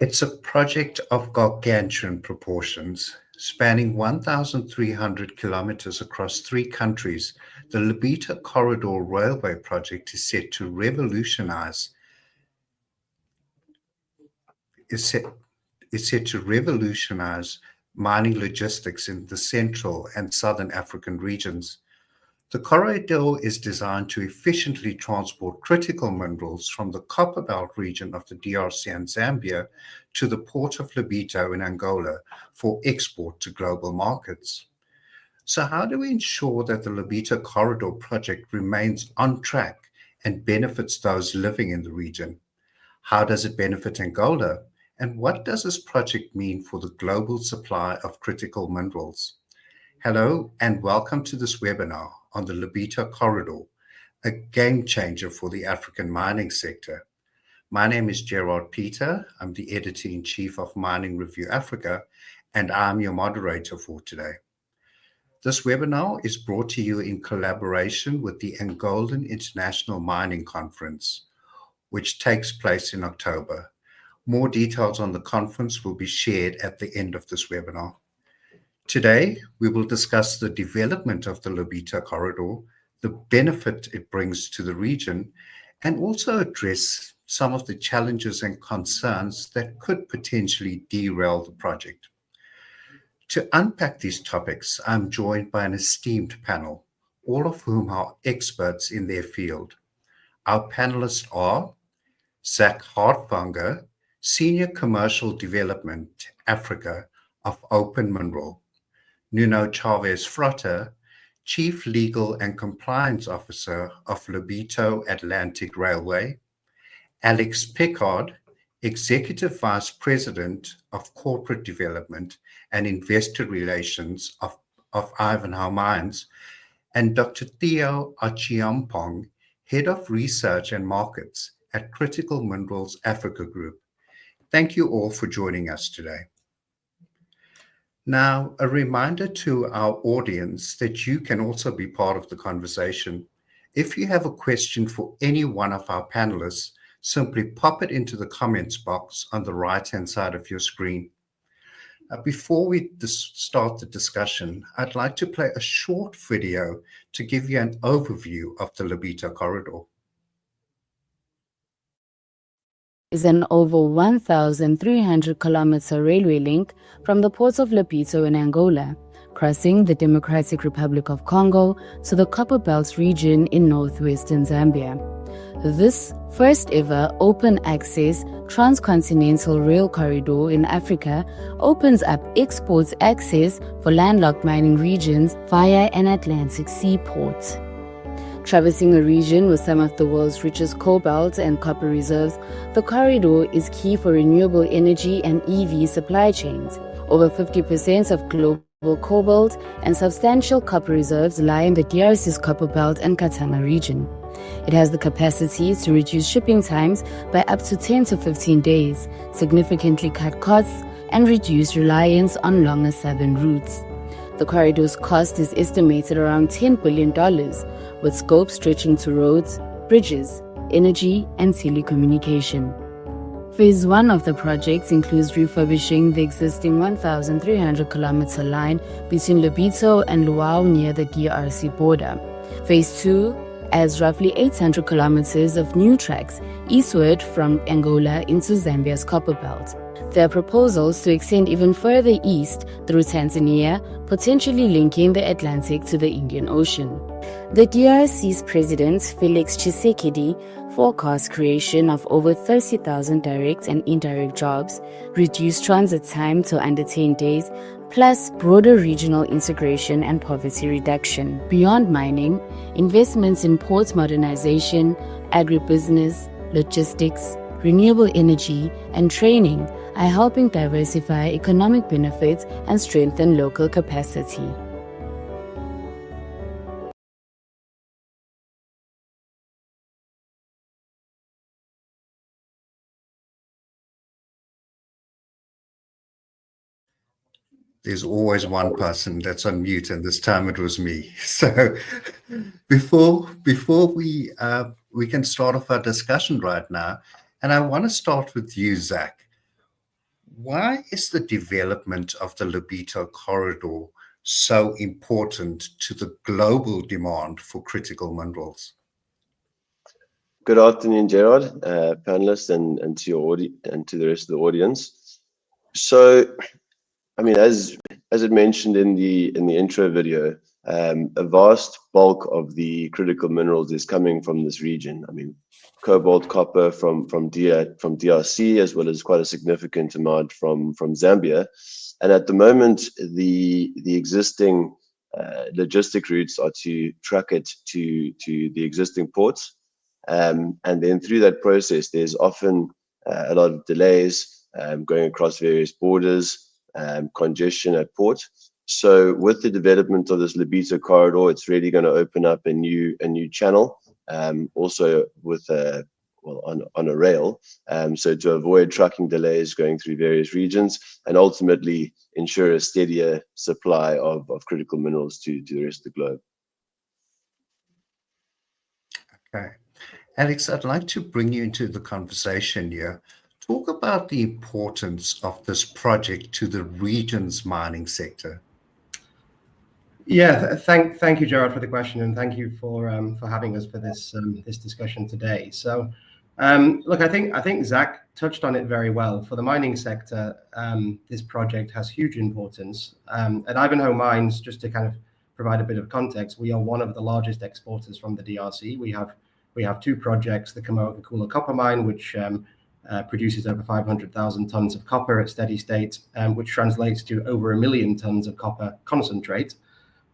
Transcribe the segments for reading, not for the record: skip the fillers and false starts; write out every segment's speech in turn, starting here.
It's a project of gargantuan proportions, spanning 1,300 kilometers across three countries. The Lobito Corridor railway project is set, is set to revolutionize mining logistics in the central and southern African regions. The corridor is designed to efficiently transport critical minerals from the Copperbelt region of the DRC and Zambia to the port of Lobito in Angola for export to global markets. So, how do we ensure that the Lobito Corridor project remains on track and benefits those living in the region? How does it benefit Angola? And what does this project mean for the global supply of critical minerals? Hello, and welcome to this webinar on the Lobito Corridor, a game changer for the African mining sector. My name is Gerard Peter. I'm the editor-in-chief of Mining Review Africa, and I'm your moderator for today. This webinar is brought to you in collaboration with the Angolan International Mining Conference, which takes place in October. More details on the conference will be shared at the end of this webinar. Today, we will discuss the development of the Lobito Corridor, the benefit it brings to the region, and also address some of the challenges and concerns that could potentially derail the project. To unpack these topics, I'm joined by an esteemed panel, all of whom are experts in their field. Our panelists are Zach Hartwanger, Senior Commercial Development, Africa of Open Mineral; Nuno Chavez Frota, Chief Legal and Compliance Officer of Lobito Atlantic Railway; Alex Pickard, Executive Vice President of Corporate Development and Investor Relations of Ivanhoe Mines; and Dr. Theo Achiampong, Head of Research and Markets at Critical Minerals Africa Group. Thank you all for joining us today. Now, a reminder to our audience that you can also be part of the conversation. If you have a question for any one of our panelists, simply pop it into the comments box on the right-hand side of your screen. Before we start the discussion, I'd like to play a short video to give you an overview of the Lobito Corridor. Is an over 1,300 kilometer railway link from the port of Lobito in Angola, crossing the Democratic Republic of Congo to the Copperbelt region in northwestern Zambia. This first ever open access transcontinental rail corridor in Africa opens up export access for landlocked mining regions via an Atlantic seaport. Traversing a region with some of the world's richest cobalt and copper reserves, the corridor is key for renewable energy and EV supply chains. Over 50% of global cobalt and substantial copper reserves lie in the DRC's Copperbelt and Katanga region. It has the capacity to reduce shipping times by up to 10 to 15 days, significantly cut costs, and reduce reliance on longer southern routes. The corridor's cost is estimated around $10 billion, with scope stretching to roads, bridges, energy, and telecommunication. Phase 1 of the project includes refurbishing the existing 1,300 kilometer line between Lobito and Luau near the DRC border. Phase 2 adds roughly 800 kilometers of new tracks eastward from Angola into Zambia's Copperbelt. There are proposals to extend even further east through Tanzania, potentially linking the Atlantic to the Indian Ocean. The DRC's President Felix Tshisekedi forecasts creation of over 30,000 direct and indirect jobs, reduced transit time to under 10 days, plus broader regional integration and poverty reduction. Beyond mining, investments in port modernization, agribusiness, logistics, renewable energy, and training are helping diversify economic benefits and strengthen local capacity. There's always one person that's on mute, and this time it was me. So before we can start off our discussion right now, and I want to start with you, Zach. Why is the development of the Lobito Corridor so important to the global demand for critical minerals? Good afternoon, Gerard, panelists, and to your and to the rest of the audience. So, I mean, as it mentioned in the intro video, a vast bulk of the critical minerals is coming from this region. I mean, cobalt, copper from DRC, as well as quite a significant amount from Zambia. And at the moment, the existing logistic routes are to truck it to the existing ports. And then through that process, there's often a lot of delays going across various borders, congestion at port. So with the development of this Lobito corridor, it's really going to open up a new channel, also with on a rail, so to avoid trucking delays going through various regions and ultimately ensure a steadier supply of critical minerals to the rest of the globe. Okay. Alex, I'd like to bring you into the conversation here. Talk about the importance of this project to the region's mining sector. Yeah, thank you, Gerard, for the question, and thank you for having us for this this discussion today. So, look, I think Zach touched on it very well. For the mining sector, this project has huge importance. At Ivanhoe Mines, just to kind of provide a bit of context, we are one of the largest exporters from the DRC. We have two projects: the Kamoa-Kakula copper mine, which produces over 500,000 tons of copper at steady state, which translates to over 1 million tons of copper concentrate.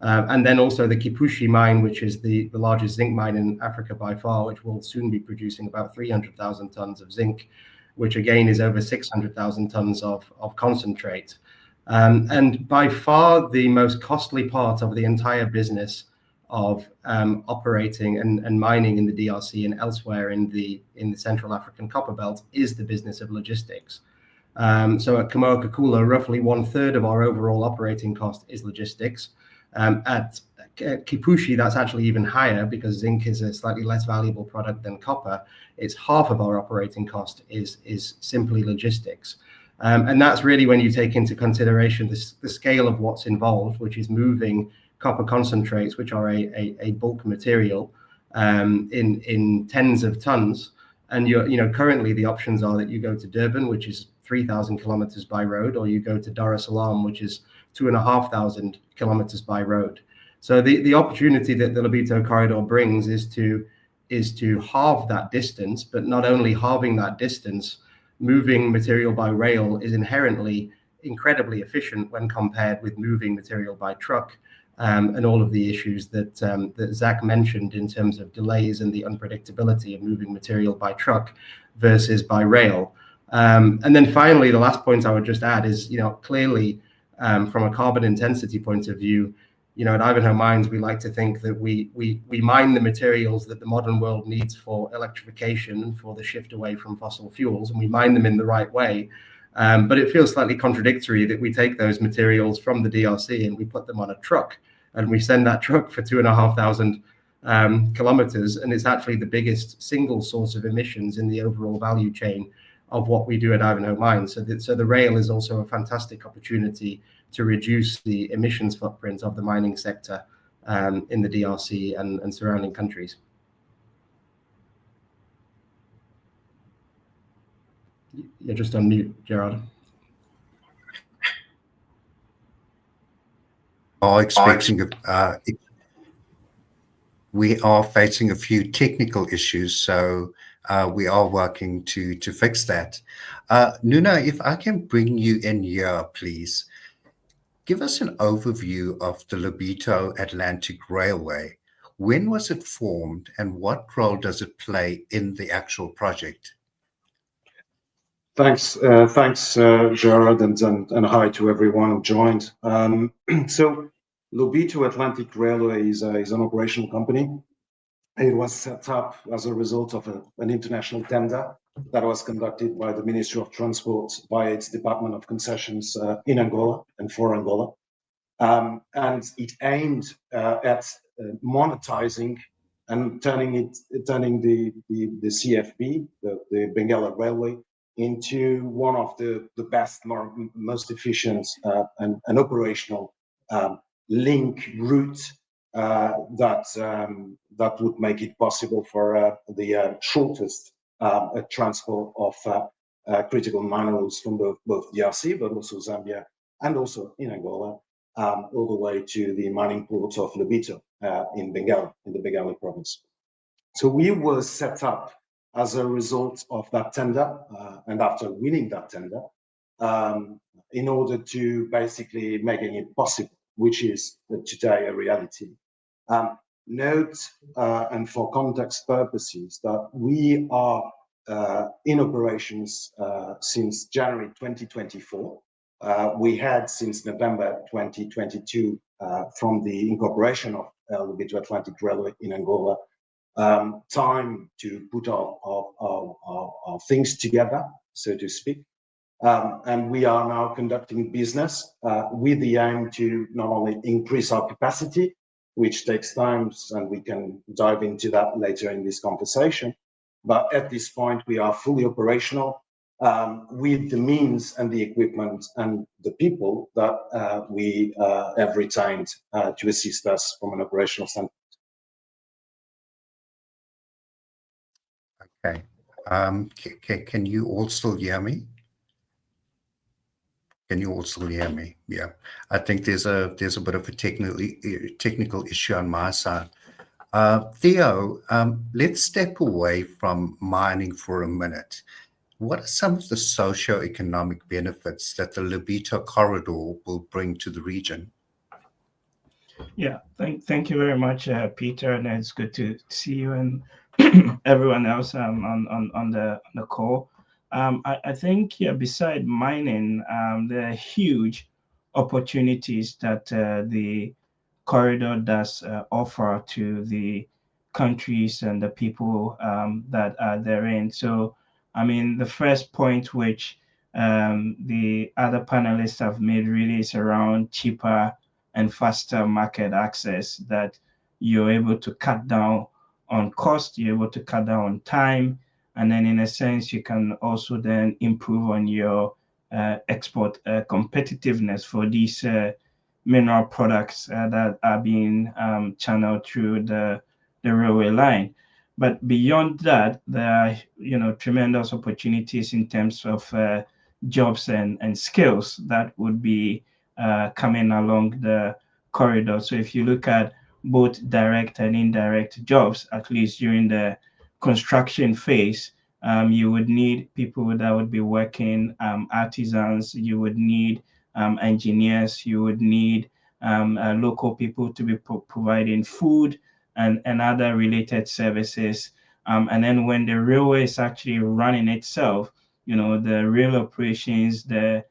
And then also the Kipushi mine, which is the largest zinc mine in Africa by far, which will soon be producing about 300,000 tons of zinc, which again is over 600,000 tons of concentrate. And by far the most costly part of the entire business of operating and mining in the DRC and elsewhere in the Central African Copper Belt is the business of logistics. So at Kamoa-Kakula, roughly 1/3 of our overall operating cost is logistics. At Kipushi, that's actually even higher because zinc is a slightly less valuable product than copper. It's half of our operating cost is simply logistics. And that's really when you take into consideration the scale of what's involved, which is moving copper concentrates, which are a bulk material, in tens of tons. And currently the options are that you go to Durban, which is 3,000 kilometers by road, or you go to Dar es Salaam, which is 2,500 kilometers by road. So the opportunity that the Lobito corridor brings is to halve that distance, but not only halving that distance, moving material by rail is inherently incredibly efficient when compared with moving material by truck, and all of the issues that Zach mentioned in terms of delays and the unpredictability of moving material by truck versus by rail. And then finally, the last point I would just add is, clearly, from a carbon intensity point of view, at Ivanhoe Mines, we like to think that we mine the materials that the modern world needs for electrification, for the shift away from fossil fuels, and we mine them in the right way. But it feels slightly contradictory that we take those materials from the DRC and we put them on a truck, and we send that truck for 2,500 kilometers, and it's actually the biggest single source of emissions in the overall value chain of what we do at Ivanhoe Mines. So the rail is also a fantastic opportunity to reduce the emissions footprint of the mining sector in the DRC and surrounding countries. You're just on mute, Gerard. We are facing a few technical issues, so we are working to fix that. Nuna, if I can bring you in here, please. Give us an overview of the Lobito Atlantic Railway. When was it formed, and what role does it play in the actual project? Thanks, Gerard, and hi to everyone who joined. So, Lobito Atlantic Railway is an operational company. It was set up as a result of an international tender that was conducted by the Ministry of Transport by its Department of Concessions in Angola and for Angola. And it aimed at monetizing and turning the CFB, the Benguela Railway, into one of the best, most efficient and operational link route that would make it possible for the shortest transport of critical minerals from both DRC, but also Zambia, and also in Angola, all the way to the mining port of Lobito in Bengal, in the Bengali province. So we were set up as a result of that tender, and after winning that tender, in order to basically making it possible, which is today a reality. Note, and for context purposes, that we are in operations since January 2024. We had since November 2022, from the incorporation of Lobito Atlantic Railway in Angola, time to put our things together, so to speak. And we are now conducting business with the aim to not only increase our capacity, which takes time, and we can dive into that later in this conversation. But at this point, we are fully operational with the means and the equipment and the people that we have retained to assist us from an operational standpoint. Okay. Can you all still hear me? Can you all still hear me? Yeah. I think there's a bit of a technical issue on my side. Theo, let's step away from mining for a minute. What are some of the socio-economic benefits that the Lobito Corridor will bring to the region? Yeah, thank you very much, Peter, and it's good to see you and everyone else on the call. I think, yeah, beside mining, there are huge opportunities that the corridor does offer to the countries and the people that are therein. So, I mean, the first point which the other panelists have made really is around cheaper and faster market access, that you're able to cut down on cost, you're able to cut down on time, and then in a sense, you can also then improve on your export competitiveness for these mineral products that are being channeled through the railway line. But beyond that, there are tremendous opportunities in terms of jobs and skills that would be coming along the corridor. So if you look at both direct and indirect jobs, at least during the construction phase, you would need people that would be working, artisans, you would need engineers, you would need local people to be providing food and other related services. And then when the railway is actually running itself, the rail operations, the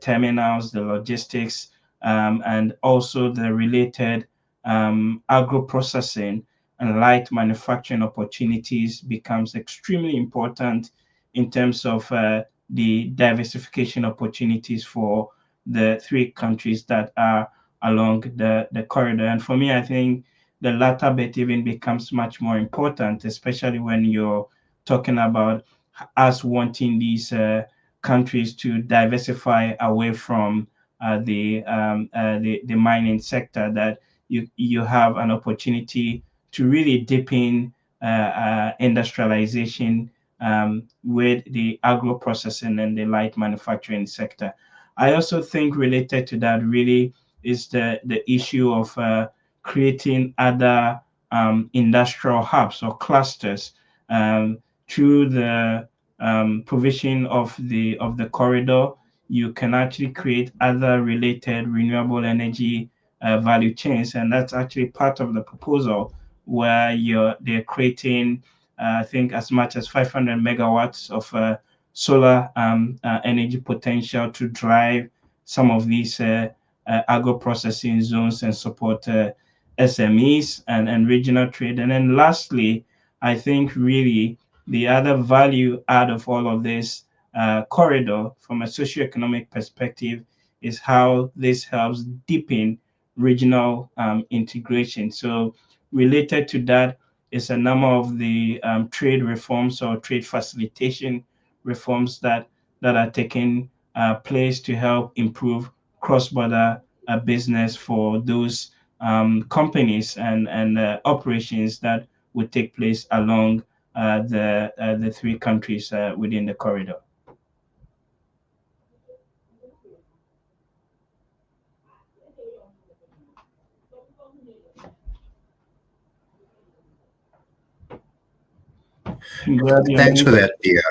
terminals, the logistics, and also the related agro processing and light manufacturing opportunities becomes extremely important in terms of the diversification opportunities for the three countries that are along the corridor. And for me, I think the latter bit even becomes much more important, especially when you're talking about us wanting these countries to diversify away from the mining sector, that you have an opportunity to really deepen industrialization with the agro processing and the light manufacturing sector. I also think related to that really is the issue of creating other industrial hubs or clusters through the provision of the corridor. You can actually create other related renewable energy value chains, and that's actually part of the proposal, where they're creating I think as much as 500 megawatts of solar energy potential to drive some of these agro processing zones and support SMEs and regional trade. And then lastly, I think really the other value out of all of this corridor from a socioeconomic perspective is how this helps deepen regional integration. So related to that is a number of the trade reforms or trade facilitation reforms that are taking place to help improve cross-border business for those companies and operations that would take place along the three countries within the corridor. Thanks for that, dear.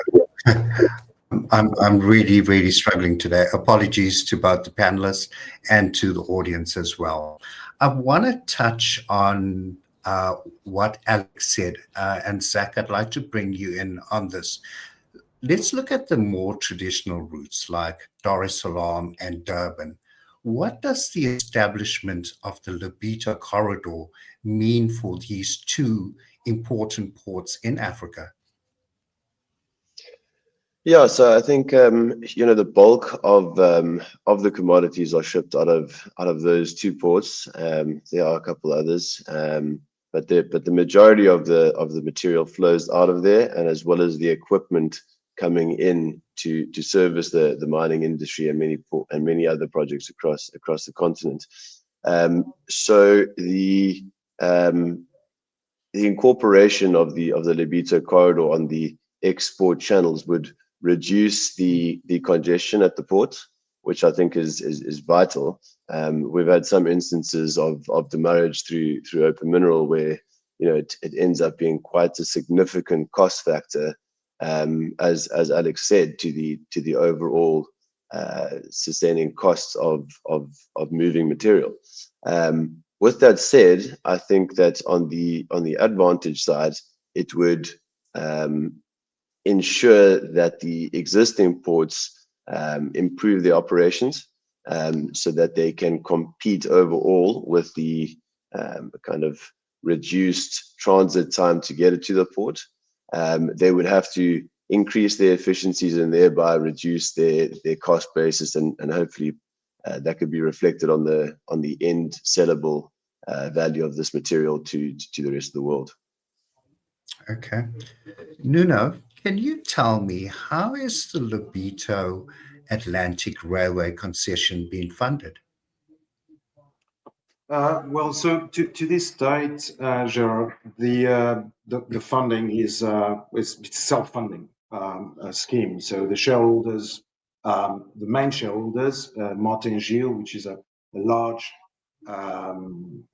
I'm really struggling today. Apologies to both the panelists and to the audience as well. I want to touch on what Alex said, and Zach, I'd like to bring you in on this. Let's look at the more traditional routes like Dar es Salaam and Durban. What does the establishment of the Lobito Corridor mean for these two important ports in Africa? Yeah, so I think the bulk of the commodities are shipped out of those two ports. There are a couple others, but the majority of the material flows out of there, and as well as the equipment coming in to service the mining industry and many other projects across the continent. So the incorporation of the Lobito corridor on the export channels would reduce the congestion at the port, which I think is vital. We've had some instances of demurrage through open mineral where it ends up being quite a significant cost factor, as Alex said, to the overall sustaining costs of moving material. With that said, I think that on the advantage side, it would ensure that the existing ports improve their operations, so that they can compete overall with the kind of reduced transit time to get it to the port. They would have to increase their efficiencies and thereby reduce their cost basis, and hopefully that could be reflected on the end sellable value of this material to the rest of the world. Okay. Nuno, can you tell me how is the Lobito Atlantic Railway concession being funded? Well, so to this date, Gerard, the funding is self-funding scheme. So the shareholders, the main shareholders, Martin Gilles, which is a large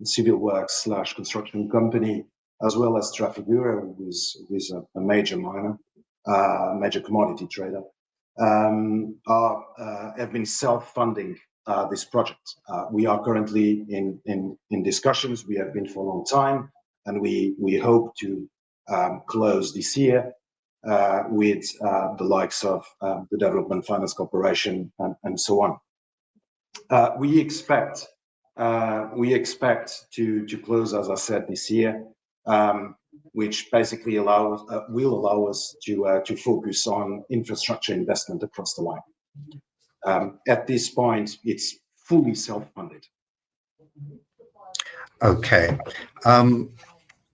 civil works / construction company, as well as Trafigura, who is a major miner, major commodity trader, have been self-funding this project. We are currently in discussions. We have been for a long time, and we hope to close this year with the likes of the Development Finance Corporation and so on. We expect to close, as I said, this year, which basically will allow us to focus on infrastructure investment across the line. At this point, it's fully self-funded. Okay.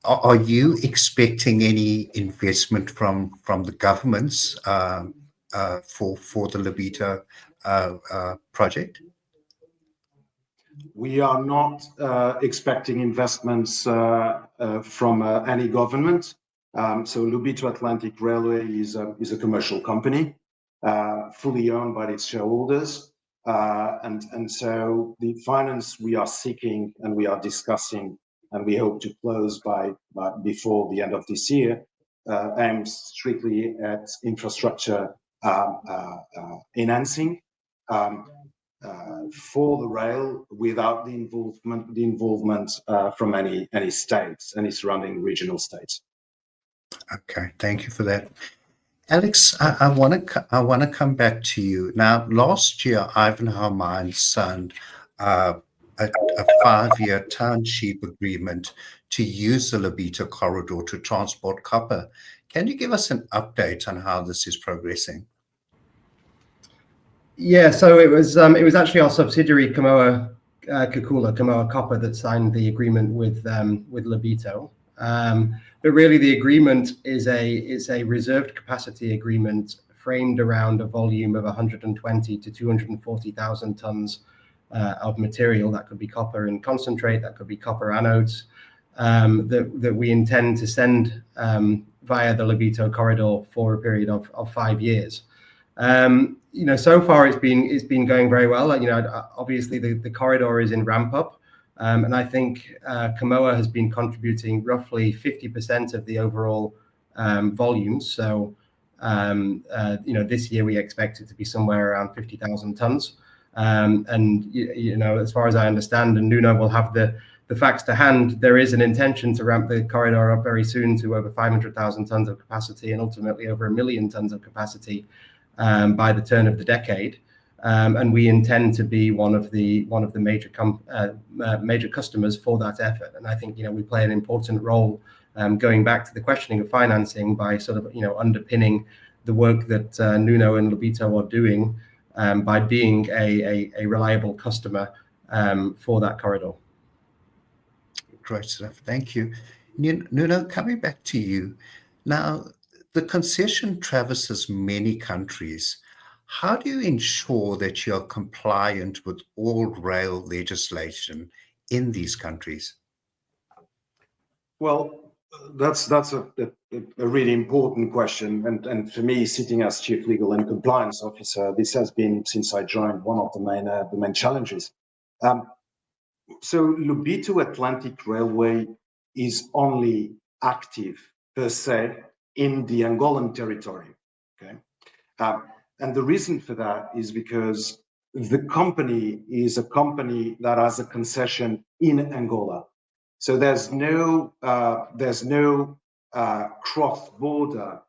Are you expecting any investment from the governments for the Lobito project? We are not expecting investments from any government. So Lobito Atlantic Railway is a commercial company, fully owned by its shareholders. And so the finance we are seeking and we are discussing, and we hope to close by before the end of this year, aims strictly at infrastructure enhancing for the rail, without the involvement from any states, any surrounding regional states. Okay, thank you for that. Alex, I want to come back to you. Now, last year, Ivanhoe Mines signed a 5-year township agreement to use the Lobito corridor to transport copper. Can you give us an update on how this is progressing? Yeah, so it was actually our subsidiary Kamoa Copper that signed the agreement with Lobito. But really, the agreement is a reserved capacity agreement framed around a volume of 120 to 240,000 tons of material. That could be copper in concentrate, that could be copper anodes, that we intend to send via the Lobito Corridor for a period of 5 years. So far it's been going very well. Obviously the corridor is in ramp up, and I think Kamoa has been contributing roughly 50% of the overall volumes. So this year we expect it to be somewhere around 50,000 tons. And as far as I understand, and Nuno will have the facts to hand, there is an intention to ramp the corridor up very soon to over 500,000 tons of capacity and ultimately over 1 million tons of capacity by the turn of the decade. And we intend to be one of the major customers for that effort. And I think we play an important role, going back to the questioning of financing, by sort of underpinning the work that Nuno and Lobito are doing, by being a reliable customer for that corridor. Great stuff. Thank you. Nuno, coming back to you. Now, the concession traverses many countries. How do you ensure that you're compliant with all rail legislation in these countries? Well, that's a really important question, and for me, sitting as Chief Legal and Compliance Officer, this has been, since I joined, one of the main challenges. So Lobito Atlantic Railway is only active per se in the Angolan territory. Okay, and the reason for that is because the company is a company that has a concession in Angola. So there's no cross-border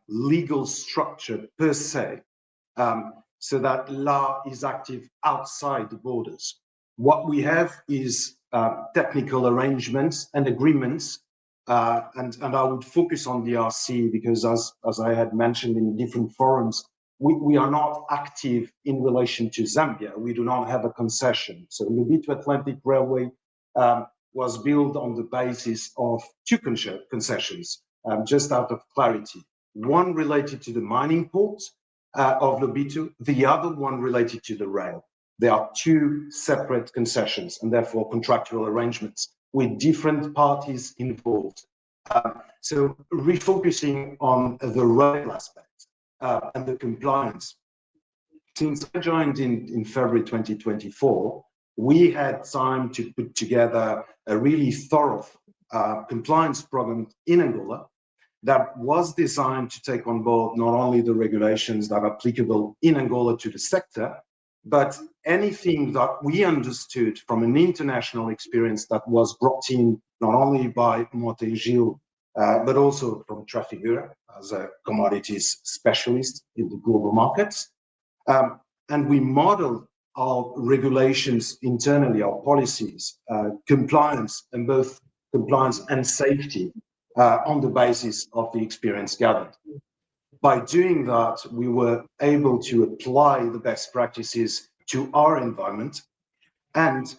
legal structure per se, so that law is active outside the borders. What we have is technical arrangements and agreements, and I would focus on the RC because, as I had mentioned in different forums, we are not active in relation to Zambia. We do not have a concession. So Lobito Atlantic Railway was built on the basis of two concessions, just out of clarity. One related to the mining port of Lobito, the other one related to the rail. There are two separate concessions and therefore contractual arrangements with different parties involved. So refocusing on the rail aspect and the compliance. Since I joined in February 2024, we had time to put together a really thorough compliance program in Angola that was designed to take on board not only the regulations that are applicable in Angola to the sector, but anything that we understood from an international experience that was brought in not only by Motengil, but also from Trafigura as a commodities specialist in the global markets. And we modeled our regulations internally, our policies, compliance, and both compliance and safety on the basis of the experience gathered. By doing that, we were able to apply the best practices to our environment. And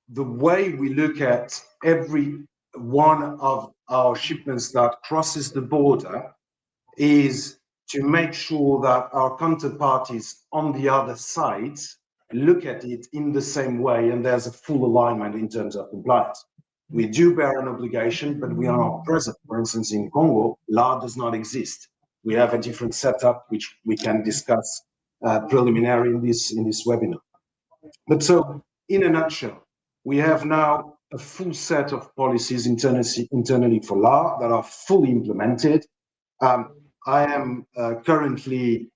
the way we look at every one of our shipments that crosses the border is to make sure that our counterparties on the other side look at it in the same way, and there's a full alignment in terms of compliance. We do bear an obligation, but we are not present. For instance, in Congo, law does not exist. We have a different setup, which we can discuss preliminary in this webinar. But so, in a nutshell, we have now a full set of policies internally for law that are fully implemented. I am currently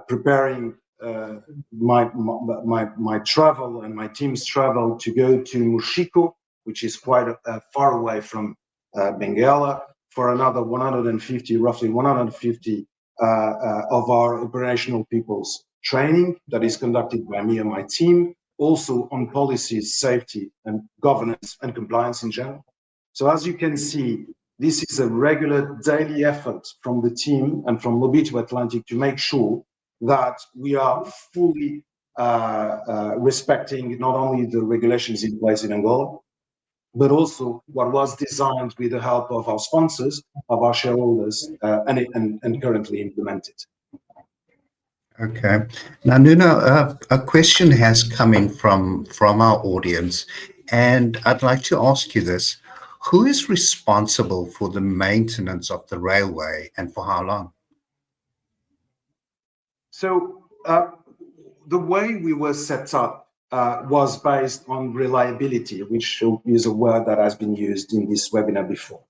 preparing my travel and my team's travel to go to Mushiko, which is quite far away from Benguela, for another 150, roughly 150 of our operational people's training that is conducted by me and my team, also on policies, safety, and governance and compliance in general. So as you can see, this is a regular daily effort from the team and from Lobito Atlantic to make sure that we are fully respecting not only the regulations in place in Angola, but also what was designed with the help of our sponsors, of our shareholders, and currently implemented. Okay. Now, Nuno, a question has come in from our audience, and I'd like to ask you this. Who is responsible for the maintenance of the railway and for how long? So the way we were set up was based on reliability, which is a word that has been used in this webinar before.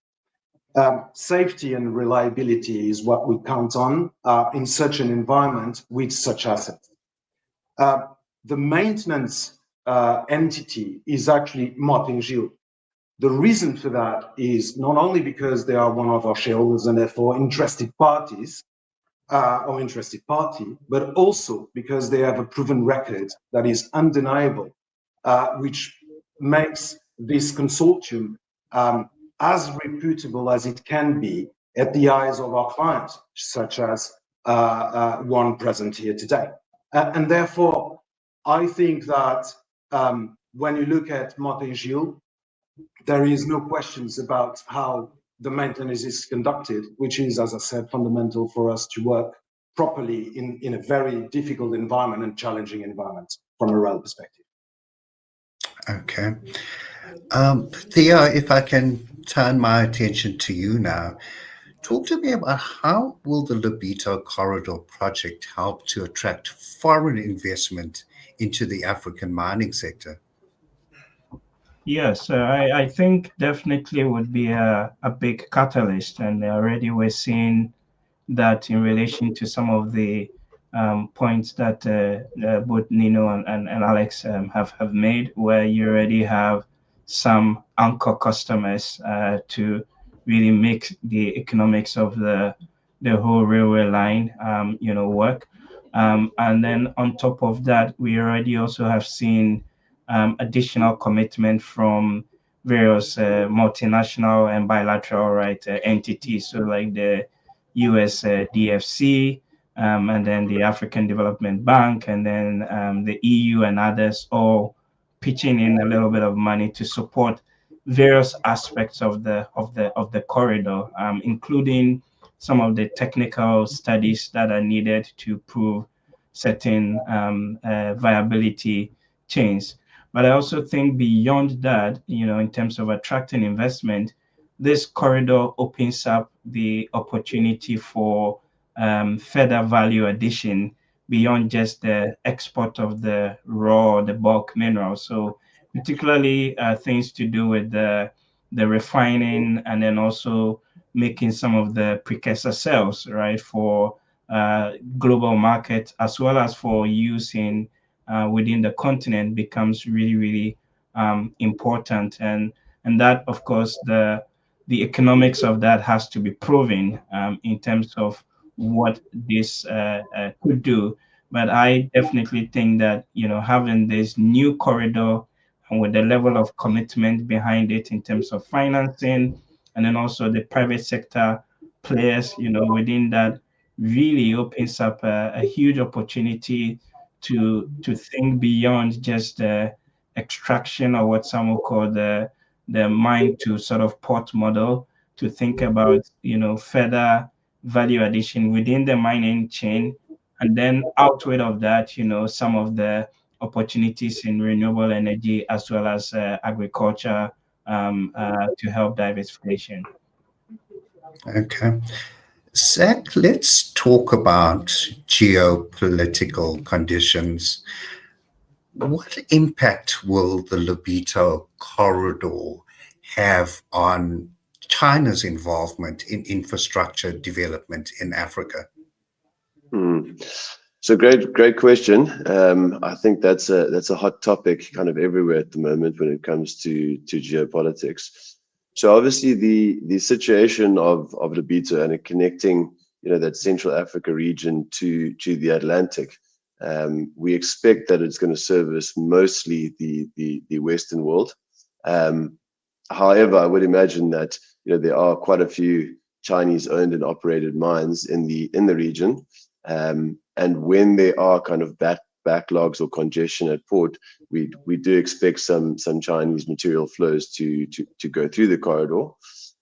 Safety and reliability is what we count on in such an environment with such assets. The maintenance entity is actually Mota-Engil. The reason for that is not only because they are one of our shareholders and therefore interested parties, or interested party, but also because they have a proven record that is undeniable, which makes this consortium as reputable as it can be at the eyes of our clients, such as one present here today. And therefore, I think that when you look at Mota-Engil, there is no questions about how the maintenance is conducted, which is, as I said, fundamental for us to work properly in a very difficult environment and challenging environment from a rail perspective. Okay. Theo, if I can turn my attention to you now, talk to me about how will the Lobito Corridor project help to attract foreign investment into the African mining sector? Yes, I think definitely would be a big catalyst, and already we're seeing that in relation to some of the points that both Nino and Alex have made, where you already have some anchor customers to really make the economics of the whole railway line, work. And then on top of that, we already also have seen additional commitment from various multinational and bilateral entities, so like the US DFC, and then the African Development Bank, and then the EU and others, all pitching in a little bit of money to support various aspects of the corridor, including some of the technical studies that are needed to prove certain viability chains. But I also think beyond that, in terms of attracting investment, this corridor opens up the opportunity for further value addition beyond just the export of the raw, the bulk minerals. So particularly things to do with the refining, and then also making some of the precursor cells, right, for global market, as well as for use in within the continent, becomes really, really important. And that, of course, the economics of that has to be proven in terms of what this could do. But I definitely think that having this new corridor and with the level of commitment behind it in terms of financing, and then also the private sector players, within that, really opens up a huge opportunity to think beyond just the extraction, or what some will call the mine to sort of port model, to think about further value addition within the mining chain, and then outward of that, some of the opportunities in renewable energy, as well as agriculture, to help diversification. Okay. Zach, let's talk about geopolitical conditions. What impact will the Lobito Corridor have on China's involvement in infrastructure development in Africa? So great question. I think that's a hot topic kind of everywhere at the moment when it comes to geopolitics. So obviously the situation of Lobito and it connecting that Central Africa region to the Atlantic, we expect that it's going to service mostly the Western world. However, I would imagine that there are quite a few Chinese owned and operated mines in the region. And when they are kind of backed backlogs or congestion at port, we do expect some Chinese material flows to go through the corridor.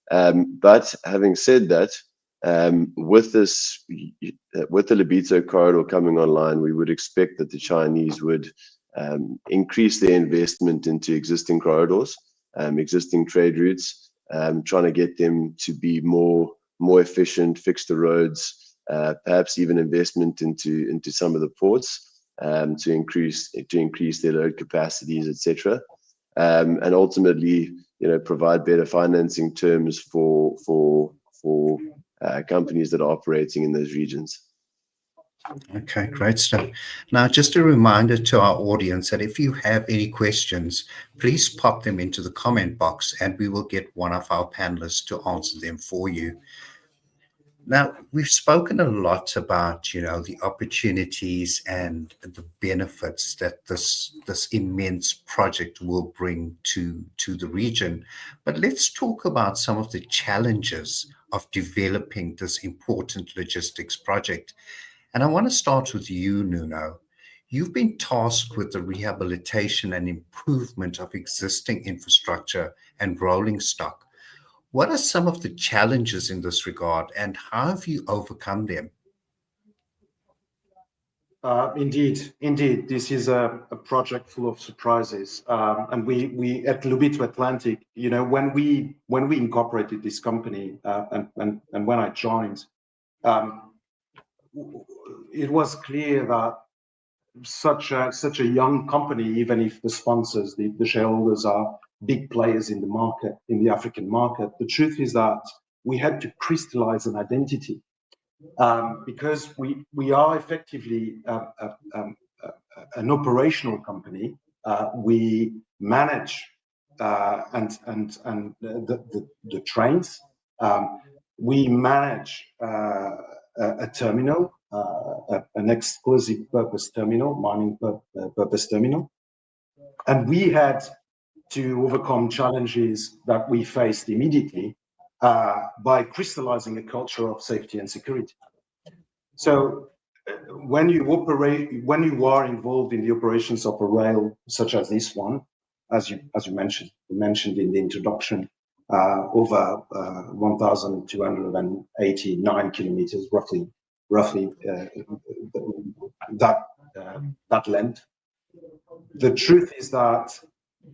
But having said that, with the Lobito corridor coming online, we would expect that the Chinese would increase their investment into existing corridors, existing trade routes, trying to get them to be more efficient, fix the roads, perhaps even investment into some of the ports to increase their load capacities, etc. And ultimately, provide better financing terms for companies that are operating in those regions. Okay, great stuff. Now, just a reminder to our audience that if you have any questions, please pop them into the comment box and we will get one of our panelists to answer them for you. Now, we've spoken a lot about, the opportunities and the benefits that this immense project will bring to the region. But let's talk about some of the challenges of developing this important logistics project. And I want to start with you, Nuno. You've been tasked with the rehabilitation and improvement of existing infrastructure and rolling stock. What are some of the challenges in this regard, and how have you overcome them? Indeed, this is a project full of surprises. And we at Lobito Atlantic, when we incorporated this company and when I joined, it was clear that such a young company, even if the sponsors, the shareholders are big players in the market, in the African market, the truth is that we had to crystallize an identity because we are effectively an operational company. We manage the trains. We manage a terminal, an exclusive purpose terminal, mining purpose terminal. And we had to overcome challenges that we faced immediately by crystallizing a culture of safety and security. So when you are involved in the operations of a rail such as this one, as you mentioned in the introduction, over 1,289 kilometers, roughly that length. The truth is that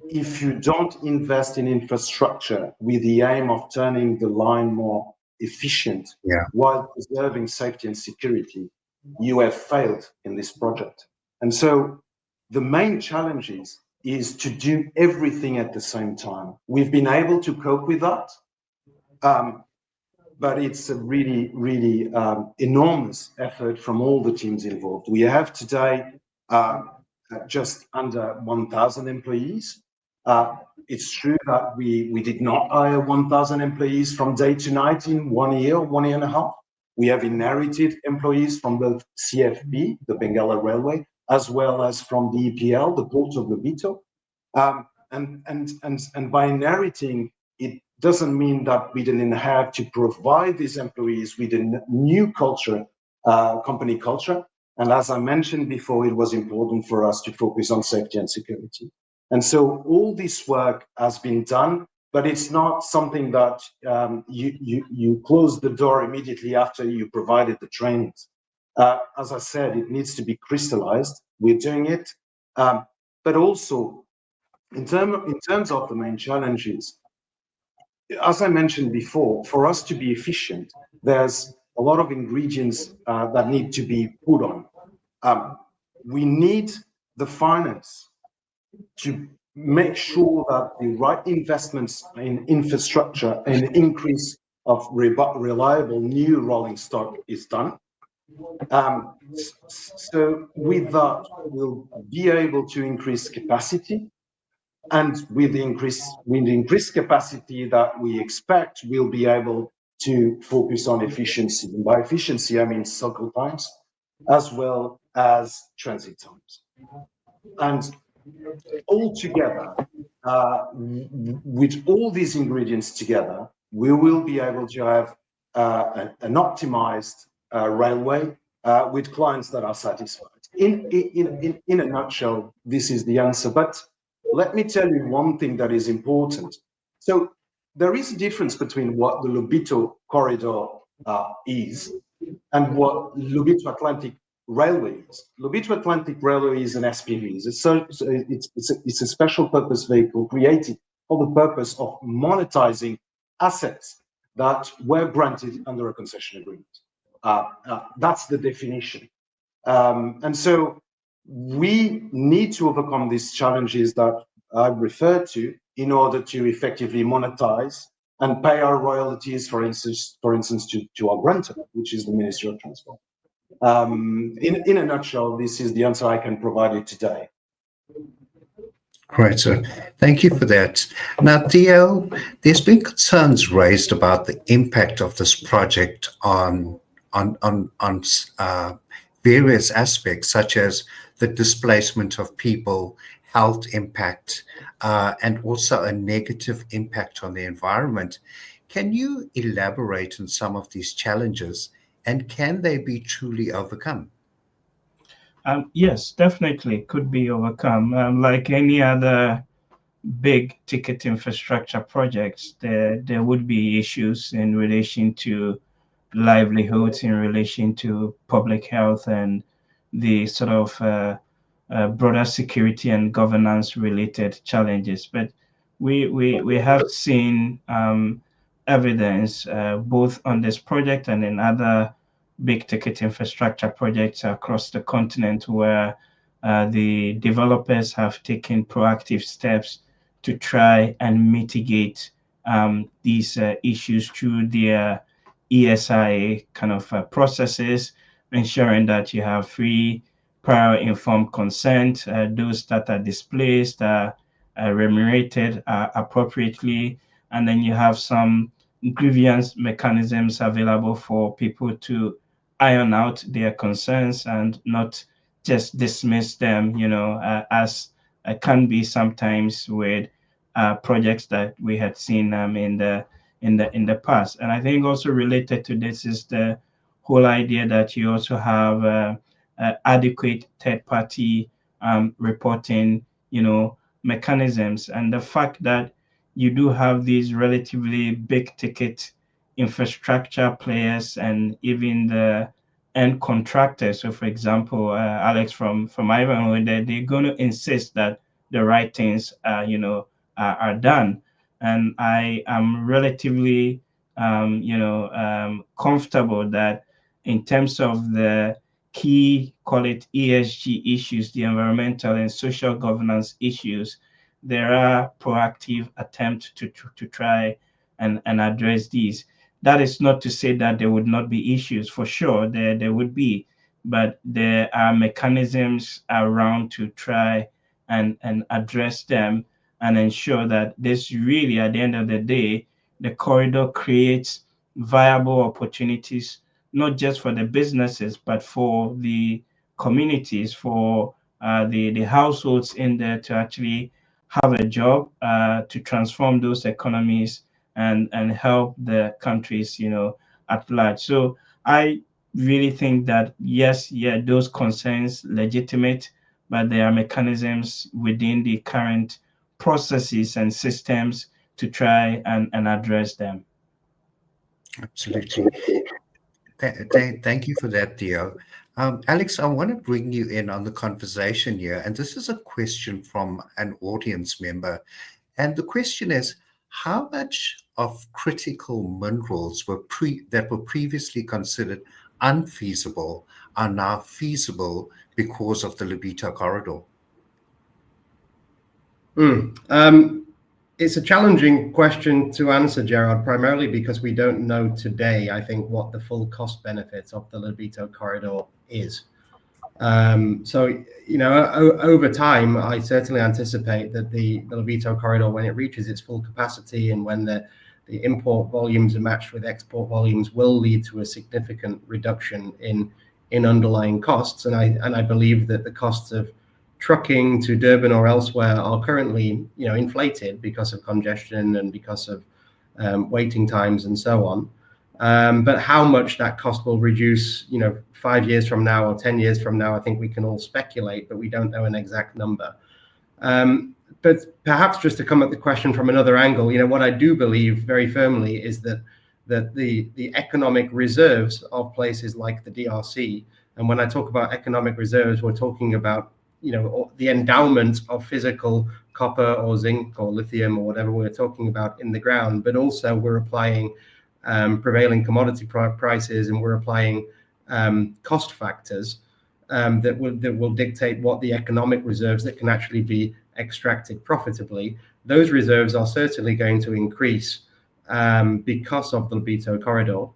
if you don't invest in infrastructure with the aim of turning the line more efficient while preserving safety and security, you have failed in this project. And so the main challenge is to do everything at the same time. We've been able to cope with that, but it's a really, really enormous effort from all the teams involved. We have today just under 1,000 employees. It's true that we did not hire 1,000 employees from day to night in 1 year and a half. We have inherited employees from the CFB, the Bengala Railway, as well as from the EPL, the Port of Lobito. And by inheriting, it doesn't mean that we didn't have to provide these employees with a new culture, company culture. And as I mentioned before, it was important for us to focus on safety and security. And so all this work has been done, but it's not something that you close the door immediately after you provided the trainings. As I said, it needs to be crystallized. We're doing it. But also, in terms of the main challenges, as I mentioned before, for us to be efficient, there's a lot of ingredients that need to be put on. We need the finance to make sure that the right investments in infrastructure and increase of reliable new rolling stock is done. So with that, we'll be able to increase capacity. And with the increased capacity that we expect, we'll be able to focus on efficiency. And by efficiency, I mean cycle times, as well as transit times. And all together, with all these ingredients together, we will be able to have an optimized railway with clients that are satisfied. in a nutshell, this is the answer. But let me tell you one thing that is important. So there is a difference between what the Lobito Corridor is and what Lobito Atlantic Railway is. Lobito Atlantic Railway is an SPV. It's a special purpose vehicle created for the purpose of monetizing assets that were granted under a concession agreement. That's the definition. And so we need to overcome these challenges that I referred to in order to effectively monetize and pay our royalties, for instance, to our grantor, which is the Ministry of Transport. In a nutshell, this is the answer I can provide you today. Great, sir. Thank you for that. Now, Theo, there's been concerns raised about the impact of this project on various aspects, such as the displacement of people, health impact, and also a negative impact on the environment. Can you elaborate on some of these challenges, and can they be truly overcome? Yes, definitely could be overcome. Like any other big ticket infrastructure projects, there would be issues in relation to livelihoods, in relation to public health, and the sort of broader security and governance related challenges. But we have seen evidence both on this project and in other big ticket infrastructure projects across the continent where the developers have taken proactive steps to try and mitigate these issues through their ESIA kind of processes, ensuring that you have free, prior informed consent, those that are displaced are remunerated appropriately, and then you have some grievance mechanisms available for people to iron out their concerns and not just dismiss them, as can be sometimes with projects that we had seen in the past. And I think also related to this is the whole idea that you also have adequate third-party reporting, mechanisms, and the fact that you do have these relatively big ticket infrastructure players and even the end contractors. So, for example, Alex from Ivanhoe, they're going to insist that the right things, are done. And I am relatively, comfortable that in terms of the key, call it ESG issues, the environmental and social governance issues, there are proactive attempts to try and address these. That is not to say that there would not be issues. For sure, there would be, but there are mechanisms around to try and address them and ensure that this really, at the end of the day, the corridor creates viable opportunities, not just for the businesses, but for the communities, for the households in there to actually have a job, to transform those economies and help the countries, at large. So I really think that yes, yeah, those concerns legitimate, but there are mechanisms within the current processes and systems to try and address them. Absolutely. Thank you for that, Theo. Alex, I want to bring you in on the conversation here. And this is a question from an audience member. And the question is, how much of critical minerals that were previously considered unfeasible are now feasible because of the Lobito Corridor? It's a challenging question to answer, Gerard, primarily because we don't know today, I think, what the full cost benefits of the Lobito Corridor is. So, over time, I certainly anticipate that the Lobito Corridor, when it reaches its full capacity and when the import volumes are matched with export volumes, will lead to a significant reduction in underlying costs. And I believe that the costs of trucking to Durban or elsewhere are currently, inflated because of congestion and because of waiting times and so on. But how much that cost will reduce, 5 years from now or 10 years from now, I think we can all speculate, but we don't know an exact number. But perhaps just to come at the question from another angle, what I do believe very firmly is that the economic reserves of places like the DRC, and when I talk about economic reserves, we're talking about the endowment of physical copper or zinc or lithium or whatever we're talking about in the ground, but also we're applying prevailing commodity prices, and we're applying cost factors that will dictate what the economic reserves that can actually be extracted profitably. Those reserves are certainly going to increase because of the Lobito Corridor.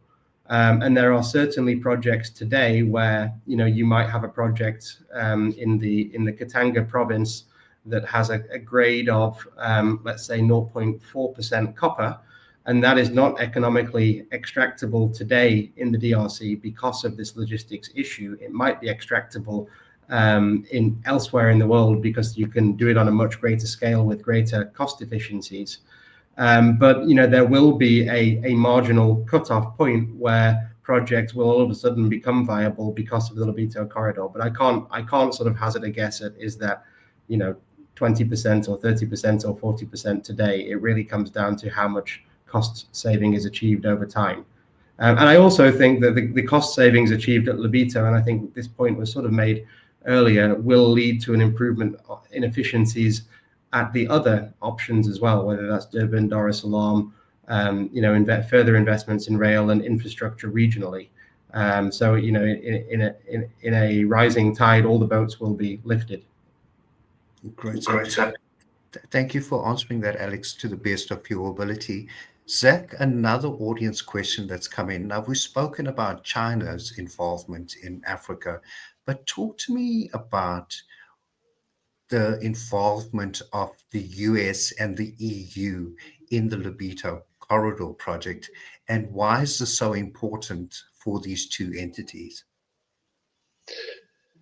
And there are certainly projects today where you might have a project in the Katanga province that has a grade of let's say 0.4% copper, and that is not economically extractable today in the DRC because of this logistics issue. It might be extractable in elsewhere in the world because you can do it on a much greater scale with greater cost efficiencies. But there will be a marginal cutoff point where projects will all of a sudden become viable because of the Lobito Corridor. But I can't sort of hazard a guess at is that 20% or 30% or 40% today. It really comes down to how much cost saving is achieved over time. And I also think that the cost savings achieved at Lobito, and I think this point was sort of made earlier, will lead to an improvement in efficiencies at the other options as well, whether that's Durban, Dar es Salaam, further investments in rail and infrastructure regionally. So in a rising tide, all the boats will be lifted. Great. Thank you for answering that, Alex, to the best of your ability. Zach, another audience question that's come in. Now, we've spoken about China's involvement in Africa, but talk to me about the involvement of the US and the EU in the Lobito Corridor project, and why is this so important for these two entities?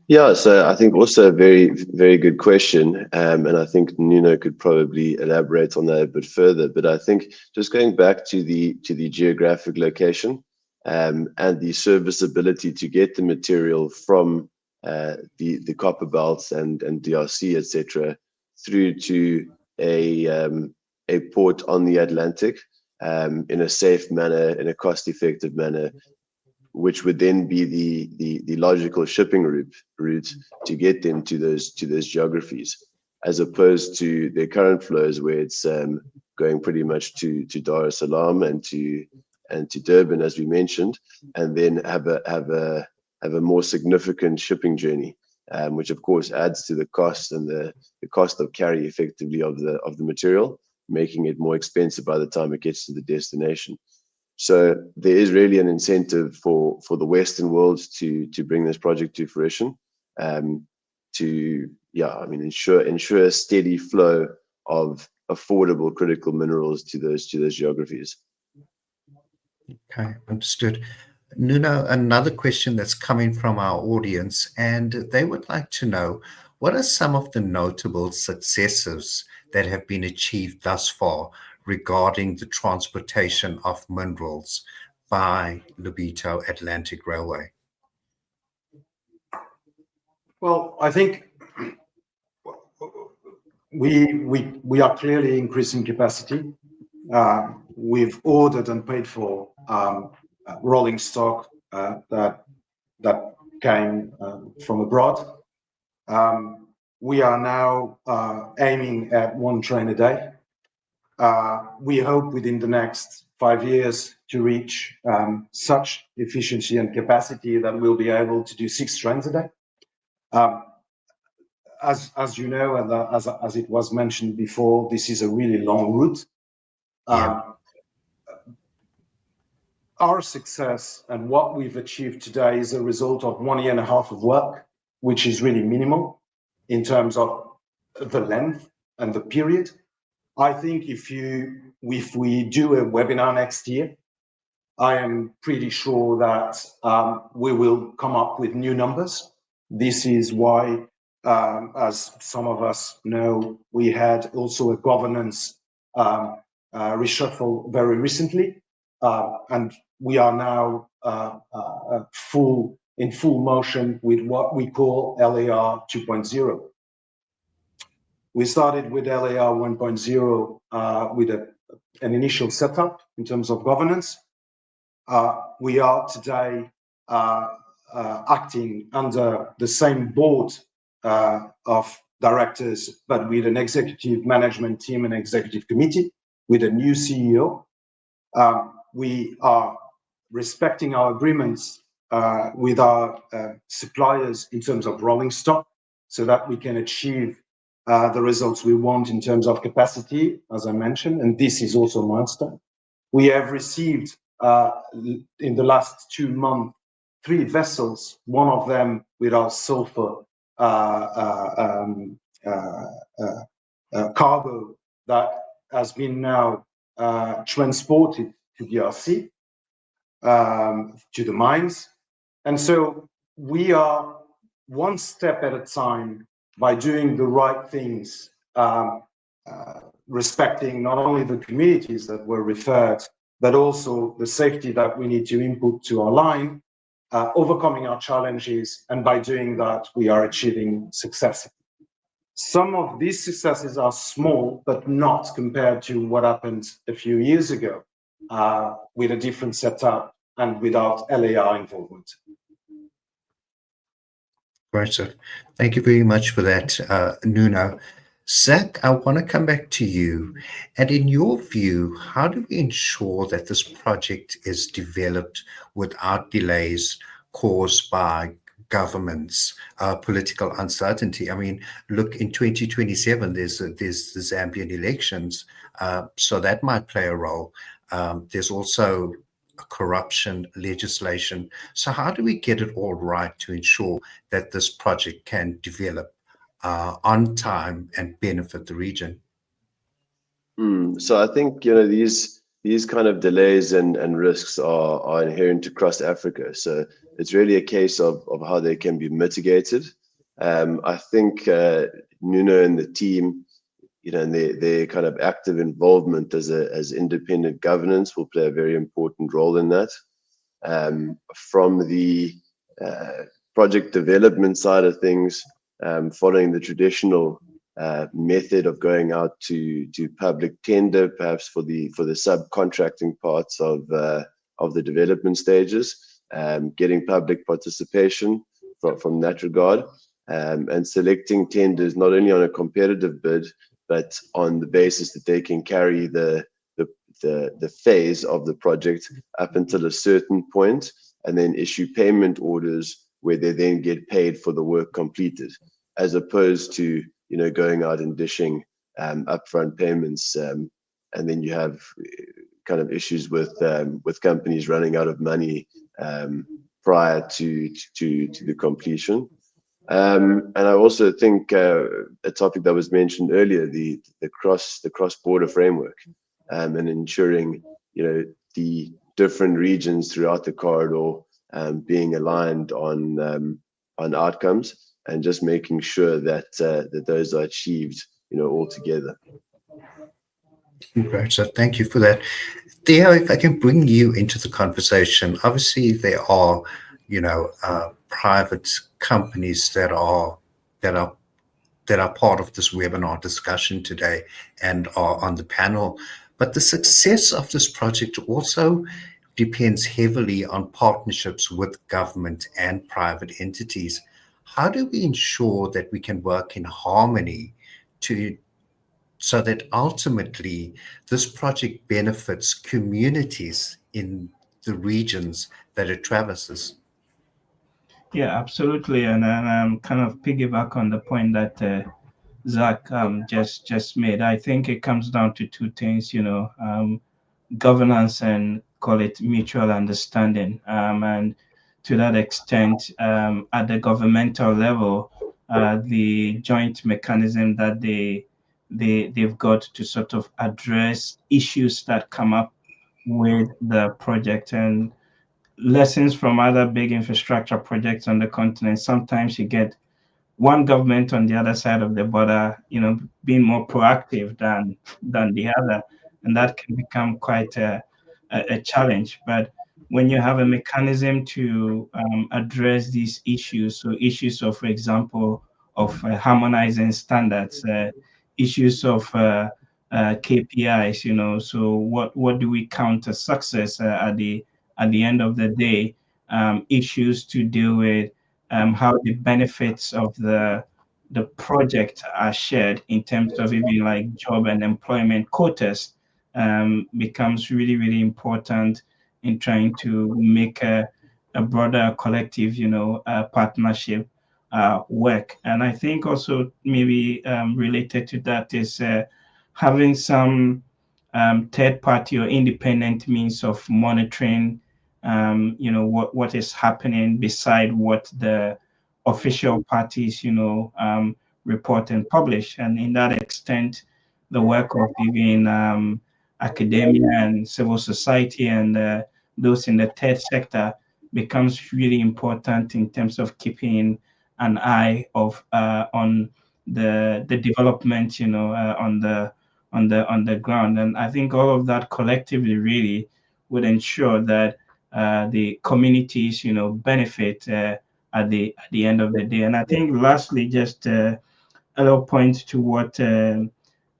Yeah, so I think also a very, very good question. And I think Nuno could probably elaborate on that a bit further. But I think just going back to the geographic location and the serviceability to get the material from the copper belts and DRC, etc., through to a port on the Atlantic in a safe manner, in a cost-effective manner, which would then be the logical shipping route to get them to those geographies, as opposed to their current flows where it's going pretty much to Dar es Salaam and to Durban, as we mentioned, and then have a more significant shipping journey, which of course adds to the cost and the cost of carry effectively of the material, making it more expensive by the time it gets to the destination. So there is really an incentive for the Western world to bring this project to fruition, ensure a steady flow of affordable critical minerals to those geographies. Okay, understood. Nuno, another question that's coming from our audience, and they would like to know, what are some of the notable successes that have been achieved thus far regarding the transportation of minerals by Lobito Atlantic Railway? Well, I think we are clearly increasing capacity. We've ordered and paid for rolling stock that came from abroad. We are now aiming at 1 train a day. We hope within the next 5 years to reach such efficiency and capacity that we'll be able to do 6 trains a day. As you know, and as it was mentioned before, this is a really long route. Our success and what we've achieved today is a result of 1.5 years of work, which is really minimal in terms of the length and the period. I think if we do a webinar next year, I am pretty sure that we will come up with new numbers. This is why, as some of us know, we had also a governance reshuffle very recently. and we are now in full motion with what we call LAR 2.0. We started with LAR 1.0 with an initial setup in terms of governance. We are today acting under the same board of directors, but with an executive management team and executive committee, with a new CEO. We are respecting our agreements with our suppliers in terms of rolling stock, so that we can achieve the results we want in terms of capacity, as I mentioned, and this is also a milestone. We have received in the last 2 months 3 vessels, one of them with our sulfur cargo that has been now transported to DRC, to the mines. And so we are one step at a time by doing the right things, respecting not only the communities that were referred, but also the safety that we need to input to our line, overcoming our challenges, and by doing that, we are achieving success. Some of these successes are small, but not compared to what happened a few years ago with a different setup and without LAR involvement. Right, sir. Thank you very much for that, Nuno. Zach, I want to come back to you. And in your view, how do we ensure that this project is developed without delays caused by governments, political uncertainty? I mean, look, in 2027, there's the Zambian elections, so that might play a role. There's also corruption legislation. So how do we get it all right to ensure that this project can develop on time and benefit the region? So I think these kind of delays and risks are inherent across Africa. So it's really a case of how they can be mitigated. I think Nuno and the team, and their kind of active involvement as independent governance will play a very important role in that. From the project development side of things, following the traditional method of going out to public tender, perhaps for the subcontracting parts of the development stages, getting public participation from that regard, and selecting tenders not only on a competitive bid, but on the basis that they can carry the phase of the project up until a certain point, and then issue payment orders where they then get paid for the work completed, as opposed to going out and dishing upfront payments, and then you have kind of issues with companies running out of money prior to the completion. And I also think a topic that was mentioned earlier, the cross-border framework, and ensuring the different regions throughout the corridor being aligned on outcomes, and just making sure that those are achieved all together. Great, so thank you for that. Theo, if I can bring you into the conversation, obviously there are private companies that are part of this webinar discussion today and are on the panel. But the success of this project also depends heavily on partnerships with government and private entities. How do we ensure that we can work in harmony so that ultimately this project benefits communities in the regions that it traverses? Yeah, absolutely, and kind of piggyback on the point that Zach just made. I think it comes down to 2 things, governance and call it mutual understanding. And to that extent, at the governmental level, the joint mechanism that they've got to sort of address issues that come up with the project, and lessons from other big infrastructure projects on the continent. Sometimes you get one government on the other side of the border, being more proactive than the other, and that can become quite a a challenge. But when you have a mechanism to address these issues, so issues of, for example, of harmonizing standards, issues of KPIs, so what do we count as success at the end of the day, issues to deal with, how the benefits of the project are shared in terms of even like job and employment quotas, becomes really, really important in trying to make a broader collective, partnership work. And I think also maybe related to that is having some third party or independent means of monitoring, what is happening beside what the official parties, report and publish. And in that extent, the work of even academia and civil society and those in the third sector becomes really important in terms of keeping an eye of on the development, on the ground. And I think all of that collectively really would ensure that the communities, benefit at the end of the day. And I think lastly, just a little point to what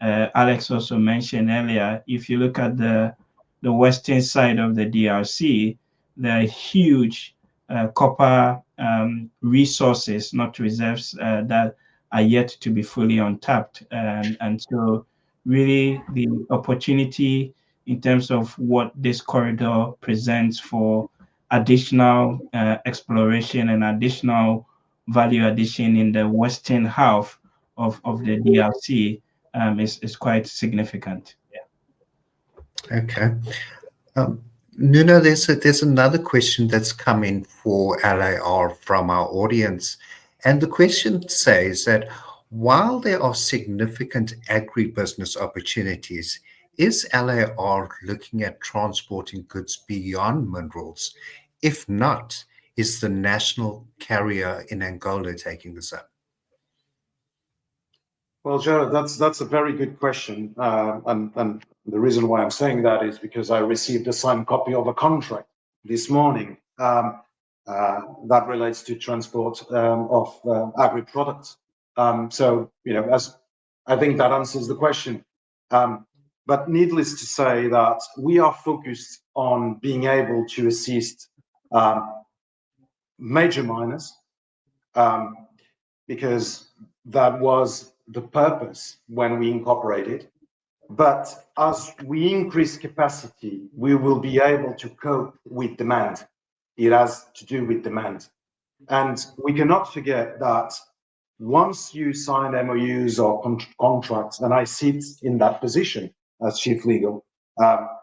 Alex also mentioned earlier. If you look at the western side of the DRC, there are huge copper resources, not reserves, that are yet to be fully untapped. And so really the opportunity in terms of what this corridor presents for additional exploration and additional value addition in the western half of the DRC is quite significant. Yeah. Okay. Nuno, there's another question that's come in for LAR from our audience. And the question says that while there are significant agribusiness opportunities, is LAR looking at transporting goods beyond minerals? If not, is the national carrier in Angola taking this up? Well, Jared, that's a very good question, and the reason why I'm saying that is because I received a signed copy of a contract this morning that relates to transport of agri products. So, as I think that answers the question. But needless to say that we are focused on being able to assist major miners because that was the purpose when we incorporated. But as we increase capacity, we will be able to cope with demand. It has to do with demand. And we cannot forget that once you sign MOUs or contracts, and I sit in that position as chief legal,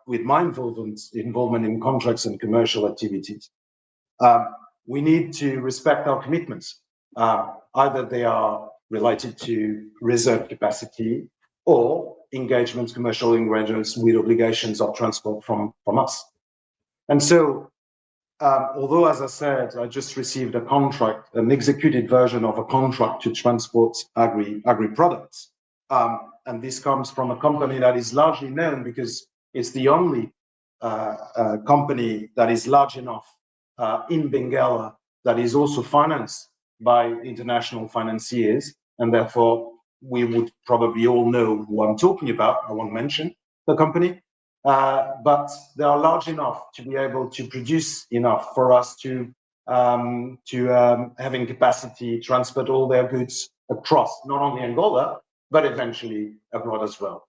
with my involvement in contracts and commercial activities, we need to respect our commitments. Either they are related to reserve capacity or engagements, commercial engagements with obligations of transport from us. And so, although, as I said, I just received a contract, an executed version of a contract to transport agri products, and this comes from a company that is largely known because it's the only company that is large enough in Benguela that is also financed by international financiers, and therefore we would probably all know who I'm talking about. I won't mention the company, but they are large enough to be able to produce enough for us to having capacity transport all their goods across not only Angola but eventually abroad as well.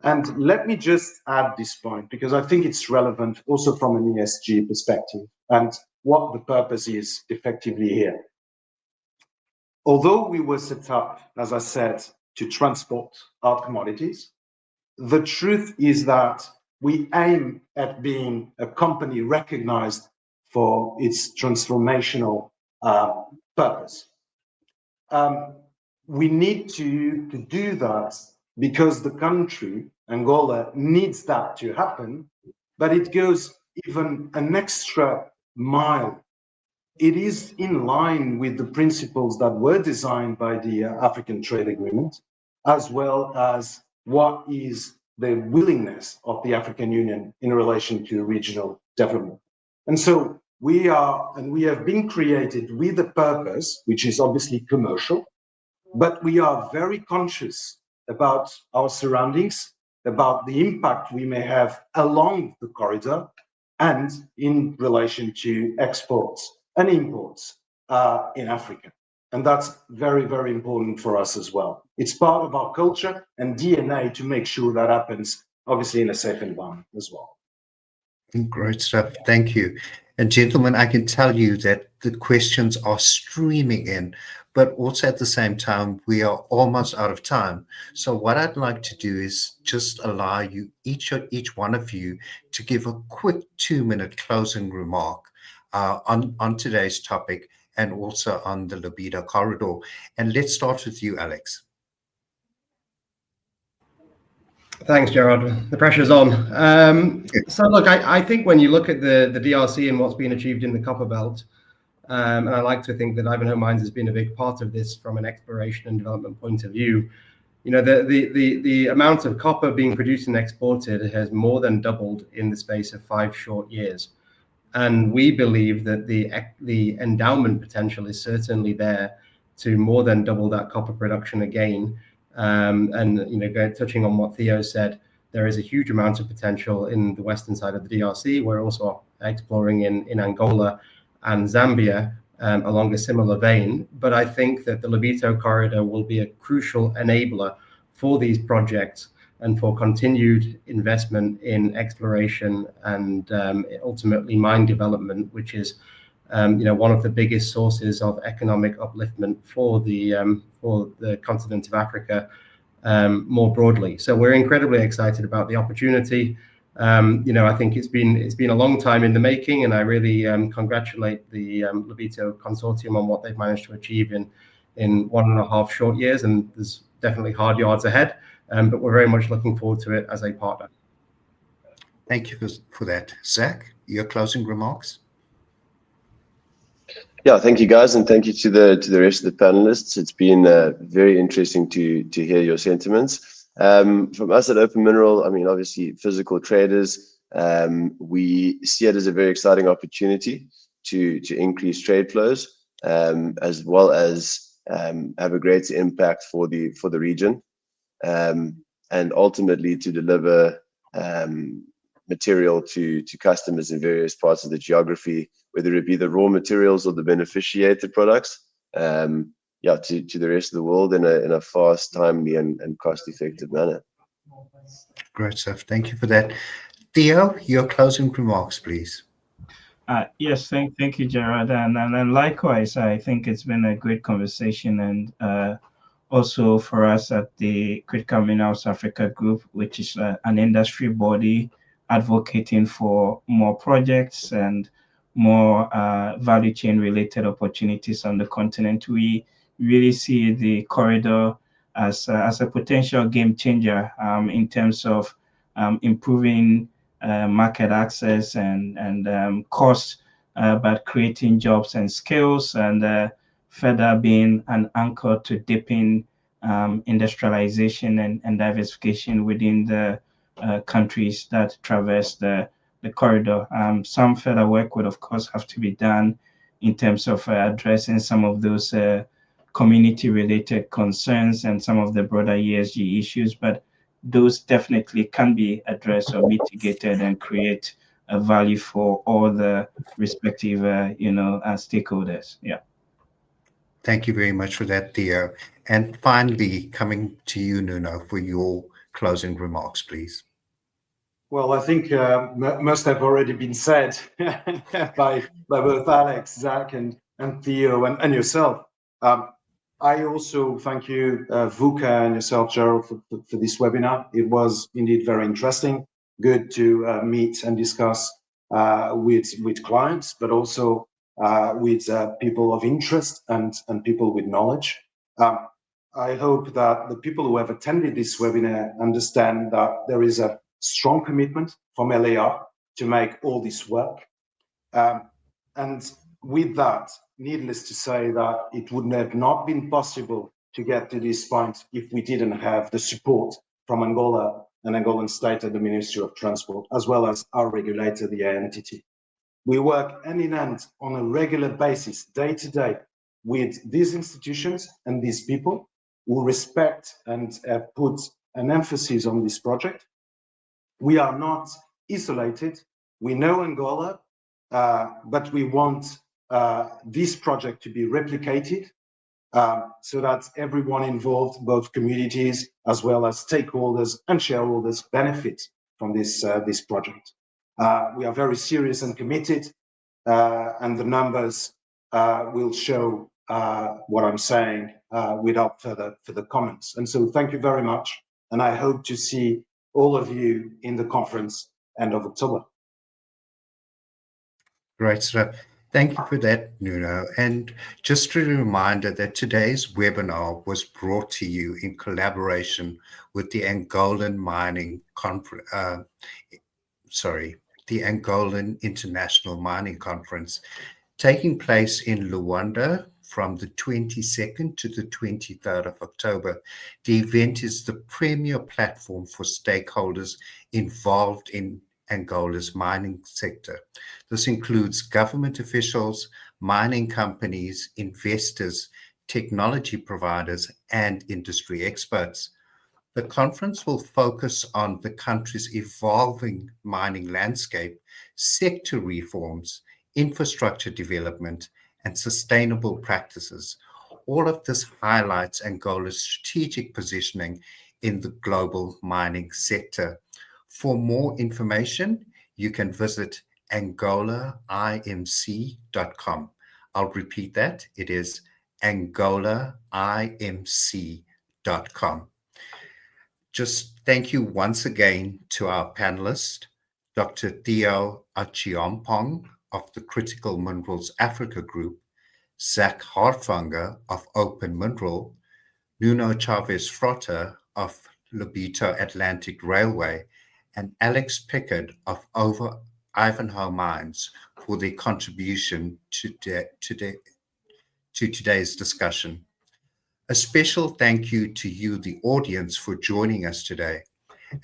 And let me just add this point because I think it's relevant also from an ESG perspective and what the purpose is effectively here. Although we were set up, as I said, to transport our commodities, the truth is that we aim at being a company recognized for its transformational purpose. We need to do that because the country, Angola, needs that to happen, but it goes even an extra mile. It is in line with the principles that were designed by the African Trade Agreement, as well as what is the willingness of the African Union in relation to regional development. And so we have been created with a purpose, which is obviously commercial, but we are very conscious about our surroundings, about the impact we may have along the corridor and in relation to exports and imports in Africa. And that's very, very important for us as well. It's part of our culture and DNA to make sure that happens, obviously, in a safe environment as well. Great stuff. Thank you. And gentlemen, I can tell you that the questions are streaming in, but also at the same time, we are almost out of time. So what I'd like to do is just allow you, each one of you, to give a quick 2-minute closing remark on today's topic and also on the Lobito Corridor. And let's start with you, Alex. Thanks, Gerard. The pressure's on. So look, I think when you look at the DRC and what's been achieved in the Copper Belt, and I like to think that Ivanhoe Mines has been a big part of this from an exploration and development point of view. You know, the amount of copper being produced and exported has more than doubled in the space of 5 short years. And we believe that the endowment potential is certainly there to more than double that copper production again. And you know, touching on what Theo said, there is a huge amount of potential in the western side of the DRC. We're also exploring in Angola and Zambia along a similar vein. But I think that the Lobito Corridor will be a crucial enabler for these projects and for continued investment in exploration and ultimately mine development, which is you know, one of the biggest sources of economic upliftment for the continent of Africa more broadly. So we're incredibly excited about the opportunity. You know, I think it's been a long time in the making, and I really congratulate the Lobito Consortium on what they've managed to achieve in 1.5 short years, and there's definitely hard yards ahead. But we're very much looking forward to it as a partner. Thank you for that. Zach, your closing remarks? Yeah, thank you guys, and thank you to the rest of the panelists. It's been very interesting to hear your sentiments. From us at Open Mineral, I mean, obviously physical traders, we see it as a very exciting opportunity to increase trade flows, as well as have a greater impact for the region. And ultimately to deliver material to customers in various parts of the geography, whether it be the raw materials or the beneficiated products, to the rest of the world in a fast, timely, and cost-effective manner. Great stuff. Thank you for that. Theo, your closing remarks, please. Yes, thank you, Gerard, and likewise, I think it's been a great conversation, and also for us at the Critical Minerals Africa Group, which is an industry body advocating for more projects and more value chain related opportunities on the continent. We really see the corridor as a potential game changer in terms of improving market access and cost, but creating jobs and skills, and further being an anchor to deepen industrialization and diversification within the countries that traverse the corridor. Some further work would, of course, have to be done in terms of addressing some of those community-related concerns and some of the broader ESG issues, but those definitely can be addressed or mitigated and create a value for all the respective, stakeholders. Yeah. Thank you very much for that, Theo. And finally, coming to you, Nuno, for your closing remarks, please. Well, I think must have already been said by both Alex, Zach, and Theo, and yourself. I also thank you, VUCA, and yourself, Gerald, for this webinar. It was indeed very interesting. Good to meet and discuss with clients, but also with people of interest and people with knowledge. I hope that the people who have attended this webinar understand that there is a strong commitment from LAR to make all this work. And with that, needless to say that it would have not been possible to get to this point if we didn't have the support from Angola and Angolan state and the Ministry of Transport, as well as our regulator, the ANTT. We work hand in hand on a regular basis, day to day, with these institutions and these people who respect and put an emphasis on this project. We are not isolated. We know Angola, but we want this project to be replicated so that everyone involved, both communities as well as stakeholders and shareholders, benefit from this project. We are very serious and committed, and the numbers will show what I'm saying without further comments. And so thank you very much, and I hope to see all of you in the conference end of October. Great stuff. Thank you for that, Nuno. And just a reminder that today's webinar was brought to you in collaboration with the Angolan the Angolan International Mining Conference, taking place in Luanda from the 22nd to the 23rd of October. The event is the premier platform for stakeholders involved in Angola's mining sector. This includes government officials, mining companies, investors, technology providers, and industry experts. The conference will focus on the country's evolving mining landscape, sector reforms, infrastructure development, and sustainable practices. All of this highlights Angola's strategic positioning in the global mining sector. For more information, you can visit angolaimc.com. I'll repeat that. It is angolaimc.com. Just thank you once again to our panelist, Dr. Theo Achiompong of the Critical Minerals Africa Group, Zach Hartvanger of Open Mineral, Nuno Chavez Frota of Lobito Atlantic Railway, and Alex Pickard of Ivanhoe Mines for their contribution to today's discussion. A special thank you to you, the audience, for joining us today.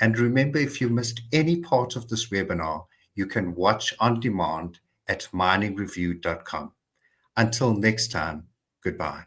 And remember, if you missed any part of this webinar, you can watch on demand at miningreview.com. Until next time, goodbye.